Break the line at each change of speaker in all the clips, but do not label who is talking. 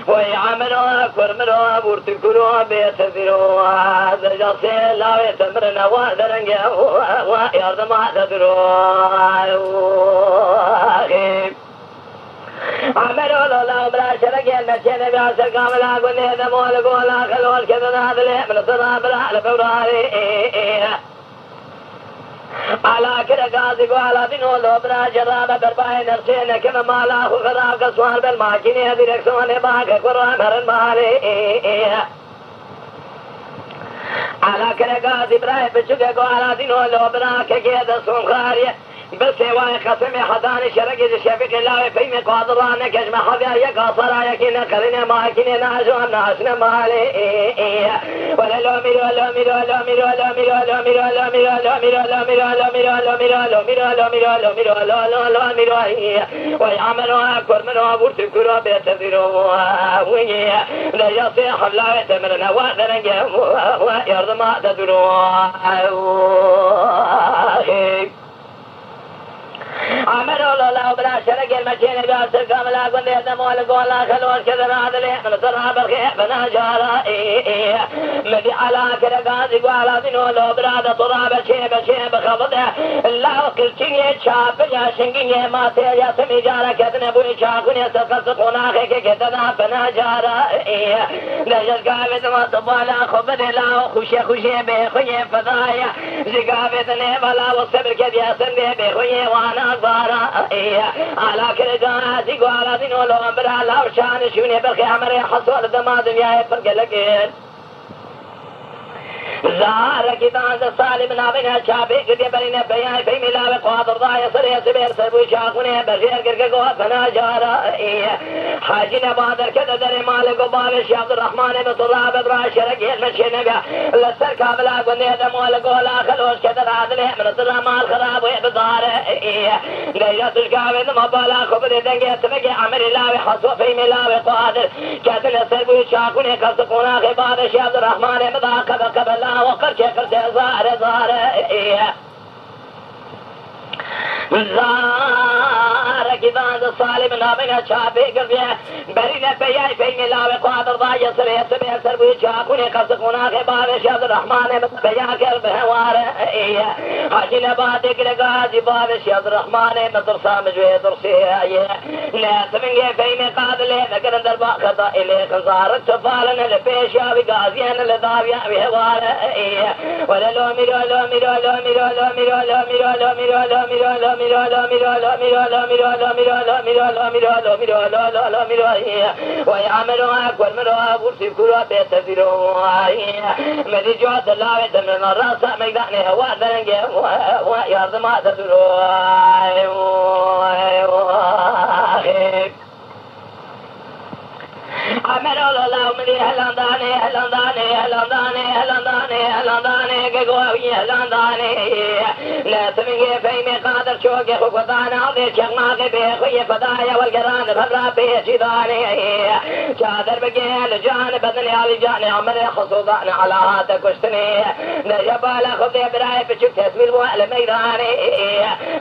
ويعملوا كرمروا بورتكروا بيتذروا زجاجة لا يتمرنا وذرنجا ويرضى تدروا عملوا لا بلا شرق المشين بيعسر كاملا قلني هذا مول قولا خلول كذا هذا اللي من الصراب الفوراري على كده قاضي وعلى بنولو بنا جرابة برباين نفسين كما مالا خراب قصوان بالماكينة ديركسون باك قرام هرن بالي على كده قاضي براي بشوكك وعلى بنولو بنا كيدا سنخاري بس هواي خصمي حداني شرقي الشفيق الله فيمي قادران كجمع حبيا يقاصر يكين خلينا ماكين ناجوان ناسنا مالي ولا لو ميرو لو ميرو لو ميرو لو ميرو لو ميرو لو ميرو لو ميرو لو ميرو لو ميرو لو ميرو لو ميرو لو ميرو لو ميرو لو لو ميرو ويعملوا أكبر منها برتكروا بيتذروا ويا لا يصيح الله يتمرنا وذرنجا ويرضى ما تدروا عملوا لا بلا شرق المشين بيعسر كاملا قلني هذا مول قولا خلول كذا هذا اللي من صرها بالخير بنا جارا مدي على كده قاضي قوالا بنولو برادة طرابة شيبة خبطة لا وكل شيء شاب يا شنقية ما تيجا سمي جارا كذن بوي شاكون يتقص قناخي كذا بنا جارا لجل قابت ما طبالا خبط لا خوشي بخوية فضايا زقابت نيبالا والصبر كذ يسندي بخوية وانا بارا على كل جاسي قوالا بنولو برا وشان شوني بخي عمري حصول دما دنيا فرقلقين زار كتان الصالح من عبنا شابي قد يبرين بيان في ملاوي قادر ضايا سريع سبير سربو شاقوني بخير قرققوا فنا جارا حاجنا بادر كذا دري مالك وبابش عبد الرحمن بطراب ادرا شرقي المشي نبيا لسر كابلا قلني دموالك ولا خلوش كذا عادله من الطرام الخراب ويبضار دايرة تشقاوي مبالا خبر دنجي تبقي عمري لاوي حصو في ملاوي قادر كذا سربو شاقوني قصقونا خبابش عبد الرحمن مضاقب قبلا وقر كفر زار زار كذا الصالح من أبينا شافي قرية برينا بياي في ملاوي قادر ضايا سريع سبيع سربوي شاكوني قصقونا خبار شاد الرحمن بيا كربه واره حاجنا بادك لقاضي باب شاد الرحمن مطر سامج ويدرسي ناس من في مقابله ذكر دربا خطا إليه خزارت تفالنا لبيشا بقاضيان لدابيا بهواره ولا لو ميرو لو ميرو لو ميرو لو ميرو لو ميرو لو ميرو لو ميرو لو ميرو لو ميرو لو ميرو لو ميرو لو ميرو لو ميرو لو ميرو لو ميرو لو ميرو ويعملوا أكبر منها برتكروا بيتذروا مدي جواد الله يتمنى الرأس ميداني هوا ذنجي ويرضى ما تدروا عملوا الله مني هلانداني قوي هلانداني لا تمني في مقادر شوقي خقطانا عضي شغماقي بيخوي فدايا والقران فبرا بيشيداني شادر بقيل جانب بدني على جاني عمري خصوصان على هذا كشتني نجبال خذي براي بشوك تسمي الوال ميداني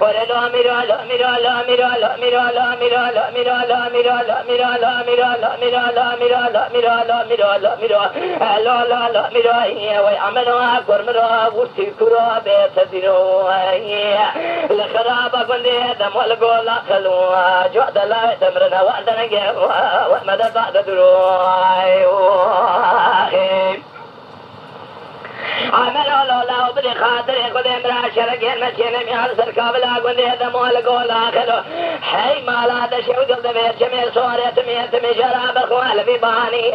ولا لو ميرو لو ميرو لو ميرو لو ميرو لو ميرو لو ميرو لو ميرو لو ميرو لو ميرو لو ميرو لا ميرو لا ميرو لا ميرو لا ميرو لا لا لا ميرو ويعملوا أكبر مرو وستكروا بيتذروا الخراب قلني دم والقول خلوا جود لا تمرنا وعدنا جوا ومدى بعد دروا عملوا لا وبدي خاطر يقول امرأة شرق المشين ميال سركاب لا قلني دم والقول خلوا حي ما لا تشيو قلت بيت شميل صورة تمي شراب الخوال في باني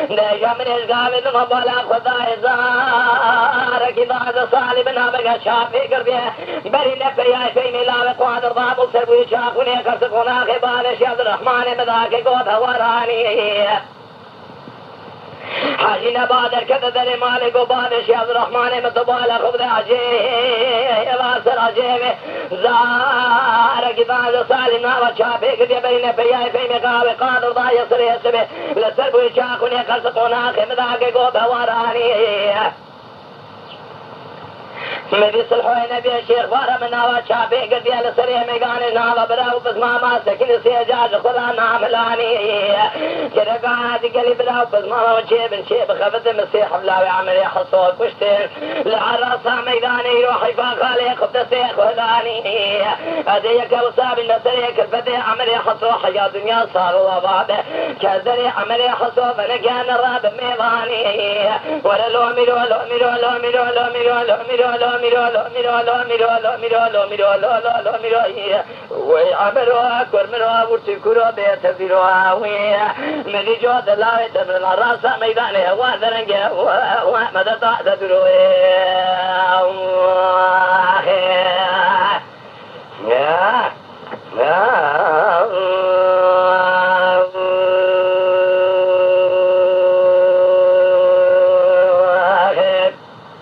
ديشا من اسقابي مبالا خداي زار كذا صالي بنا بقى شافي قربيه بري نفيا في ملاوي قادر ضابل سربوي شاقوني قرسقونا خباني شاد الرحمن مذاكي قوت هوراني حاجی نبادر کده در مالک و بادش عبد الرحمن متبال خود عجیب واسر عجیب زار کتاب سالم ناو چاپه کدی برین پیای پی مقاب قادر دا یسر یسبه لسر بوی چاکونی قرص قونا خمدا که گو بوارانی مدي صلحوي نبي الشيخ بارا من ناوى شابي قد يا لسريه ميقاني ناوى براو بس ما سكن سيجاج خلا نعملاني كرقات قلي براو بس ما شيب خفت مسيح بلاوي عمري حصول كشتين لعراسا ميقاني روحي فاقالي خبت سيخ ولاني اديك وصاب النسريه كالفتي عمري حصول حيا دنيا صار وبابه كذري عمري حصول فنكان الراب ميضاني ولا لو ميرو لو ميرو لو ميرو لو ميرو لو ميرو لو ميرو وي عمرو اكبر منو ورتي كرو بيت فيرو وي ملي جو دلاوي تمن الراس ميدانه وادرنجه ومدد تدرو